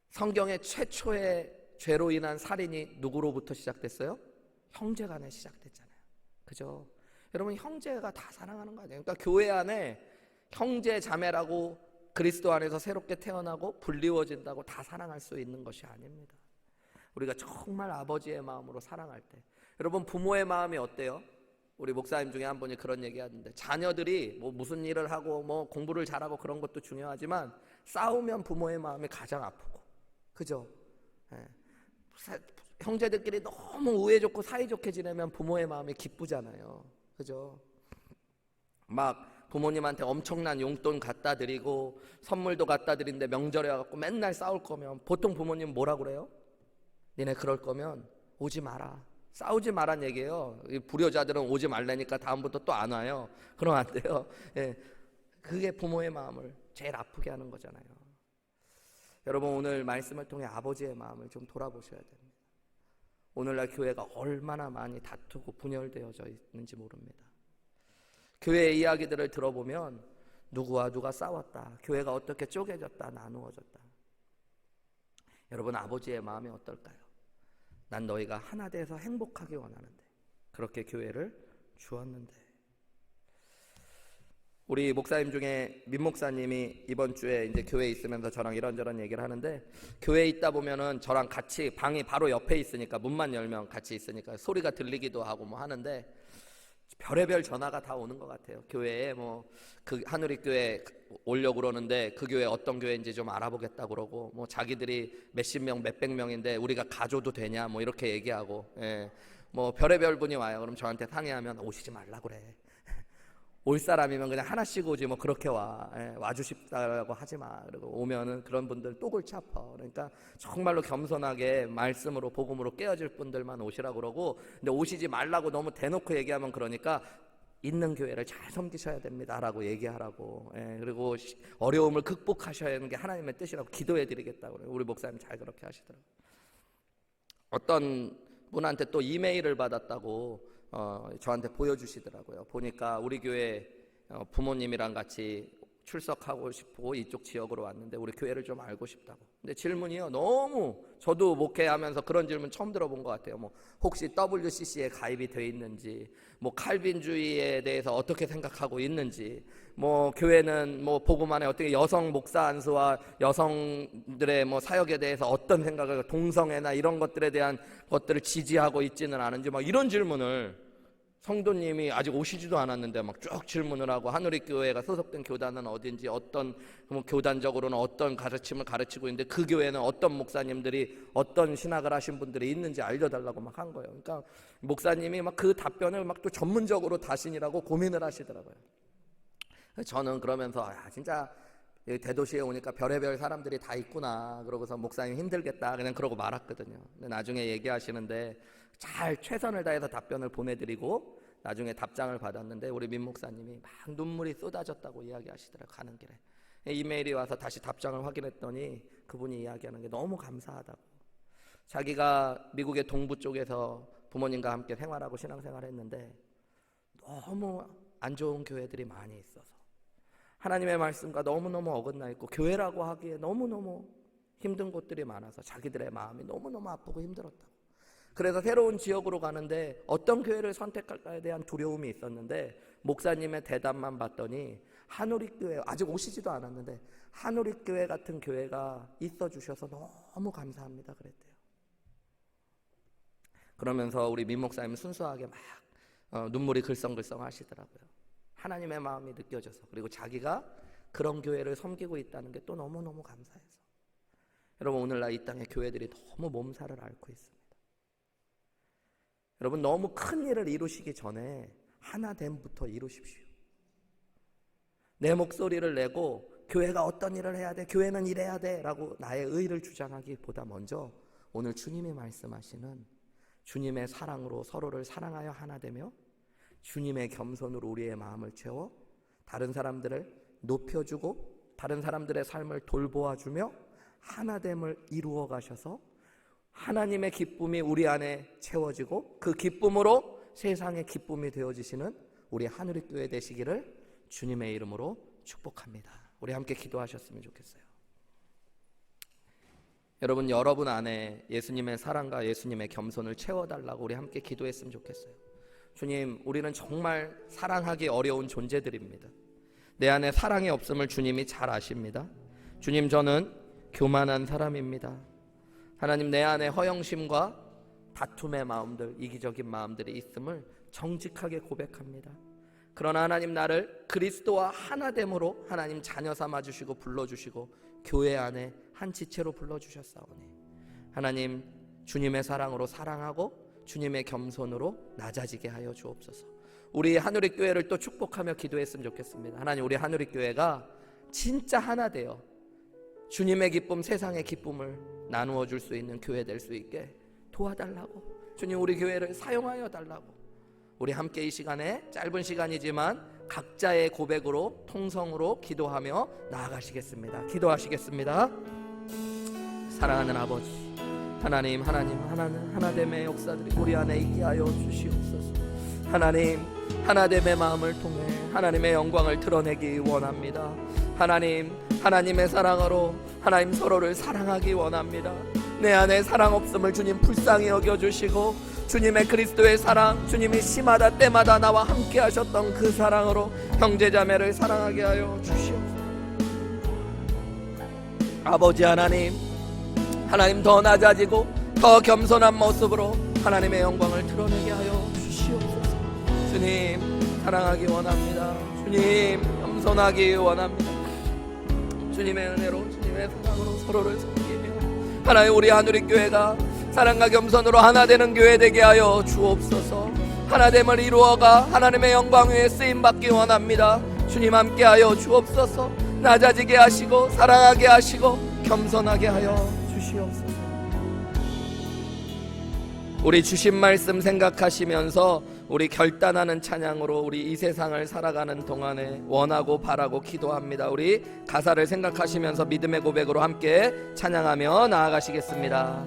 성경의 최초의 죄로 인한 살인이 누구로부터 시작됐어요? 형제간에 시작됐잖아요. 그죠? 여러분 형제가 다 사랑하는 거 아니에요? 그러니까 교회 안에 형제 자매라고 그리스도 안에서 새롭게 태어나고 불리워진다고 다 사랑할 수 있는 것이 아닙니다. 우리가 정말 아버지의 마음으로 사랑할 때, 여러분 부모의 마음이 어때요? 우리 목사님 중에 한 분이 그런 얘기 하던데, 자녀들이 뭐 무슨 일을 하고 뭐 공부를 잘하고 그런 것도 중요하지만 싸우면 부모의 마음이 가장 아프고, 그죠? 형제들끼리 너무 우애 좋고 사이좋게 지내면 부모의 마음이 기쁘잖아요. 그죠? 막 부모님한테 엄청난 용돈 갖다 드리고 선물도 갖다 드리는데 명절에 와갖고 맨날 싸울 거면 보통 부모님 뭐라 그래요? 니네 그럴 거면 오지 마라. 싸우지 마란 얘기예요. 불효자들은 오지 말라니까 다음부터 또 안 와요. 그러면 안 돼요. 그게 부모의 마음을 제일 아프게 하는 거잖아요. 여러분 오늘 말씀을 통해 아버지의 마음을 좀 돌아보셔야 됩니다. 오늘날 교회가 얼마나 많이 다투고 분열되어져 있는지 모릅니다. 교회의 이야기들을 들어보면 누구와 누가 싸웠다, 교회가 어떻게 쪼개졌다, 나누어졌다. 여러분 아버지의 마음이 어떨까요? 난 너희가 하나 돼서 행복하기 원하는데, 그렇게 교회를 주었는데. 우리 목사님 중에 민 목사님이 이번 주에 이제 교회에 있으면서 저랑 이런저런 얘기를 하는데, 교회에 있다 보면은 저랑 같이 방이 바로 옆에 있으니까 문만 열면 같이 있으니까 소리가 들리기도 하고 뭐 하는데, 별의별 전화가 다 오는 것 같아요. 교회에 뭐 그 하늘이 교회 오려고 그러는데 그 교회 어떤 교회인지 좀 알아보겠다 그러고, 뭐 자기들이 몇십 명 몇백 명인데 우리가 가줘도 되냐 뭐 이렇게 얘기하고, 뭐 별의별 분이 와요. 그럼 저한테 상의하면 오시지 말라 그래. 올 사람이면 그냥 하나씩 오지 뭐 그렇게 와주십사라고 하지 마. 그리고 오면은 그런 분들 또 골치 아파. 그러니까 정말로 겸손하게 말씀으로 복음으로 깨어질 분들만 오시라고 그러고, 근데 오시지 말라고 너무 대놓고 얘기하면 그러니까 있는 교회를 잘 섬기셔야 됩니다라고 얘기하라고. 그리고 어려움을 극복하셔야 하는 게 하나님의 뜻이라고 기도해 드리겠다고 그래요. 우리 목사님 잘 그렇게 하시더라고요. 어떤 분한테 또 이메일을 받았다고 저한테 보여주시더라고요. 보니까 우리 교회 부모님이랑 같이 출석하고 싶고 이쪽 지역으로 왔는데 우리 교회를 좀 알고 싶다고. 근데 질문이요, 너무 저도 목회하면서 그런 질문 처음 들어본 것 같아요. 뭐 혹시 WCC에 가입이 돼 있는지, 뭐 칼빈주의에 대해서 어떻게 생각하고 있는지, 뭐 교회는 뭐 복음 안에 어떻게 여성 목사 안수와 여성들의 뭐 사역에 대해서 어떤 생각을, 동성애나 이런 것들에 대한 것들을 지지하고 있지는 않은지, 막 이런 질문을 성도님이 아직 오시지도 않았는데 막 쭉 질문을 하고, 한우리교회가 소속된 교단은 어딘지, 어떤 교단적으로는 어떤 가르침을 가르치고 있는데 그 교회는 어떤 목사님들이 어떤 신학을 하신 분들이 있는지 알려달라고 막 한 거예요. 그러니까 목사님이 막 그 답변을 막 또 전문적으로 다시니라고 고민을 하시더라고요. 저는 그러면서 진짜 대도시에 오니까 별의별 사람들이 다 있구나, 그러고서 목사님 힘들겠다 그냥 그러고 말았거든요. 근데 나중에 얘기하시는데 잘 최선을 다해서 답변을 보내드리고 나중에 답장을 받았는데 우리 민 목사님이 막 눈물이 쏟아졌다고 이야기하시더라고요. 가는 길에 이메일이 와서 다시 답장을 확인했더니 그분이 이야기하는 게 너무 감사하다고. 자기가 미국의 동부 쪽에서 부모님과 함께 생활하고 신앙생활을 했는데 너무 안 좋은 교회들이 많이 있어서 하나님의 말씀과 너무너무 어긋나 있고 교회라고 하기에 너무너무 힘든 곳들이 많아서 자기들의 마음이 너무너무 아프고 힘들었다고. 그래서 새로운 지역으로 가는데 어떤 교회를 선택할까에 대한 두려움이 있었는데 목사님의 대답만 봤더니 한우리교회, 아직 오시지도 않았는데 한우리교회 같은 교회가 있어 주셔서 너무 감사합니다 그랬대요. 그러면서 우리 민 목사님은 순수하게 막 눈물이 글썽글썽 하시더라고요. 하나님의 마음이 느껴져서, 그리고 자기가 그런 교회를 섬기고 있다는 게 또 너무너무 감사해서. 여러분, 오늘날 이 땅의 교회들이 너무 몸살을 앓고 있습니다. 여러분, 너무 큰 일을 이루시기 전에 하나됨부터 이루십시오. 내 목소리를 내고 교회가 어떤 일을 해야 돼, 교회는 이래야 돼 라고 나의 의의를 주장하기보다 먼저 오늘 주님이 말씀하시는 주님의 사랑으로 서로를 사랑하여 하나 되며 주님의 겸손으로 우리의 마음을 채워 다른 사람들을 높여주고 다른 사람들의 삶을 돌보아주며 하나됨을 이루어 가셔서 하나님의 기쁨이 우리 안에 채워지고 그 기쁨으로 세상의 기쁨이 되어지시는 우리 한우리교회 되시기를 주님의 이름으로 축복합니다. 우리 함께 기도하셨으면 좋겠어요. 여러분 안에 예수님의 사랑과 예수님의 겸손을 채워달라고 우리 함께 기도했으면 좋겠어요. 주님, 우리는 정말 사랑하기 어려운 존재들입니다. 내 안에 사랑이 없음을 주님이 잘 아십니다. 주님, 저는 교만한 사람입니다. 하나님, 내 안에 허영심과 다툼의 마음들, 이기적인 마음들이 있음을 정직하게 고백합니다. 그러나 하나님, 나를 그리스도와 하나됨으로 하나님 자녀 삼아주시고 불러주시고 교회 안에 한 지체로 불러주셨사오니 하나님, 주님의 사랑으로 사랑하고 주님의 겸손으로 낮아지게 하여 주옵소서. 우리 한우리교회를 또 축복하며 기도했으면 좋겠습니다. 하나님, 우리 한우리교회가 진짜 하나 되어 주님의 기쁨, 세상의 기쁨을 나누어 줄 수 있는 교회 될 수 있게 도와달라고, 주님 우리 교회를 사용하여 달라고, 우리 함께 이 시간에 짧은 시간이지만 각자의 고백으로 통성으로 기도하며 나아가시겠습니다. 기도하시겠습니다. 사랑하는 아버지 하나님, 하나됨의 역사들이 우리 안에 있게 하여 주시옵소서. 하나님, 하나됨의 마음을 통해 하나님의 영광을 드러내기 원합니다. 하나님, 하나님의 사랑으로 하나님 서로를 사랑하기 원합니다. 내 안에 사랑 없음을 주님 불쌍히 여겨주시고 주님의 그리스도의 사랑, 주님이 시마다 때마다 나와 함께 하셨던 그 사랑으로 형제자매를 사랑하게 하여 주시옵소서. 아버지 하나님, 하나님 더 낮아지고 더 겸손한 모습으로 하나님의 영광을 드러내게 하여 주시옵소서. 주님, 사랑하기 원합니다. 주님, 겸손하기 원합니다. 주님의 은혜로 주님의 사랑으로 서로를 섬기며 하나님, 우리 한우리교회가 사랑과 겸손으로 하나 되는 교회 되게 하여 주옵소서. 하나됨을 이루어가 하나님의 영광 위에 쓰임받기 원합니다. 주님 함께하여 주옵소서. 낮아지게 하시고 사랑하게 하시고 겸손하게 하여 주시옵소서. 우리 주신 말씀 생각하시면서 우리 결단하는 찬양으로 우리 이 세상을 살아가는 동안에 원하고 바라고 기도합니다. 우리 가사를 생각하시면서 믿음의 고백으로 함께 찬양하며 나아가시겠습니다.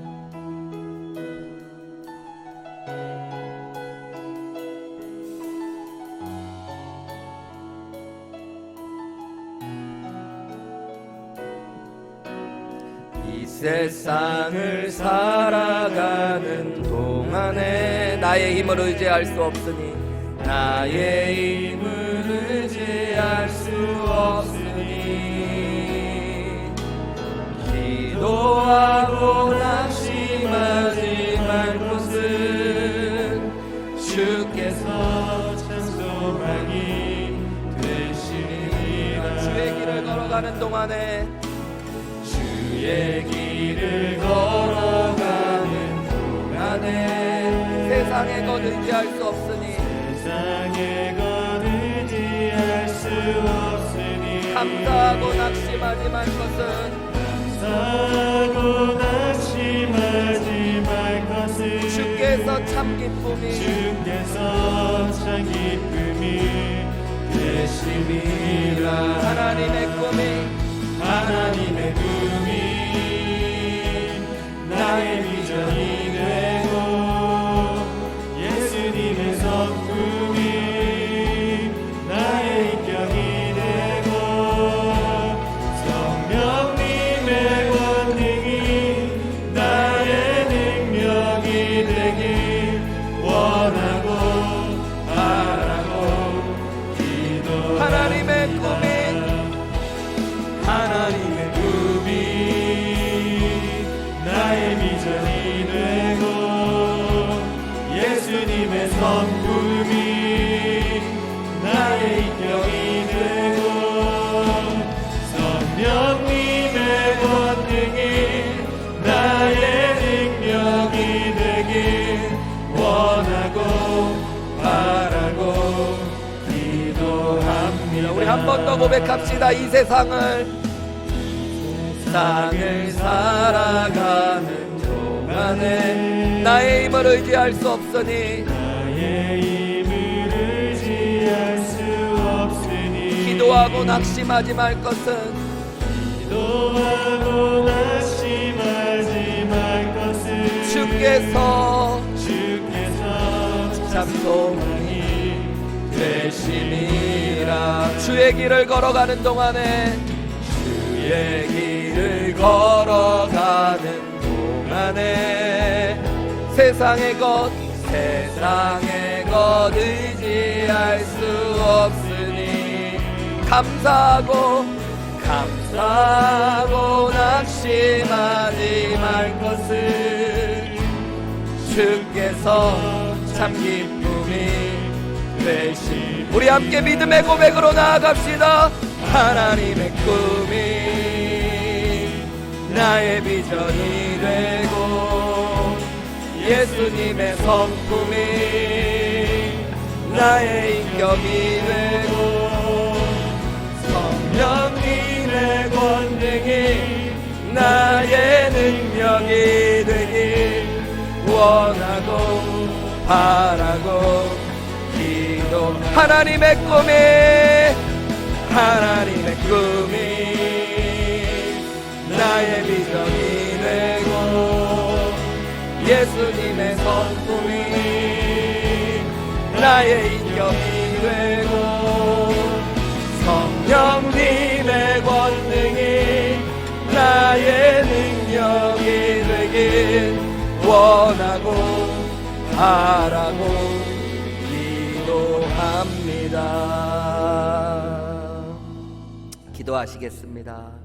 이 세상을 살아가는 동안에 나의 힘을 의지할 수 없으니 나의 힘을 의지할 수 없으니 기도하고 낙심하지 말 것은 주께서 참 소망이 되시리라. 주의 길을 걸어가는 동안에 주의 길을 걸어가는 동안에 세상의 것 의지할 수 없으니 감사하고 낙심하지 말 것은 주께서 참 기쁨이 되심이라. 하나님의 꿈이 나의 비전이 되고 예수님의 성품이 나의 인격이 되고 성령님의 권능이 나의 능력이 되길 원하고 바라고 기도. 하나님의 꿈이 나의 비전이 되고 예수님의 성품이 나의 인격이 되고 성령님의 권능이 나의 능력이 되길 원하고 바라고 기도합니다. 우리 한 번 더 고백합시다. 이 세상을 살아가는 동안에 나의 힘을 의지할 수 없으니 기도하고 낙심하지 말 것은 주께서 참 소망이 되심이라. 주의 길을 걸어가는 동안에 주의 길을 걸어가는 동안에 세상의 것 의지할 수 없으니 감사하고 낙심하지 말 것을 주께서 참 기쁨이 되시. 우리 함께 믿음의 고백으로 나아갑시다. 하나님의 꿈이 나의 비전이 되고 예수님의 성품이 나의 인격이 되고 성령님의 권능이 나의 능력이 되길 원하고 바라고 기도. 하나님의 꿈이 나의 비전이 되고 예수님의 성품이 나의 인격이 되고 성령님의 권능이 나의 능력이 되길 원하고 바라고 기도합니다. 기도하시겠습니다.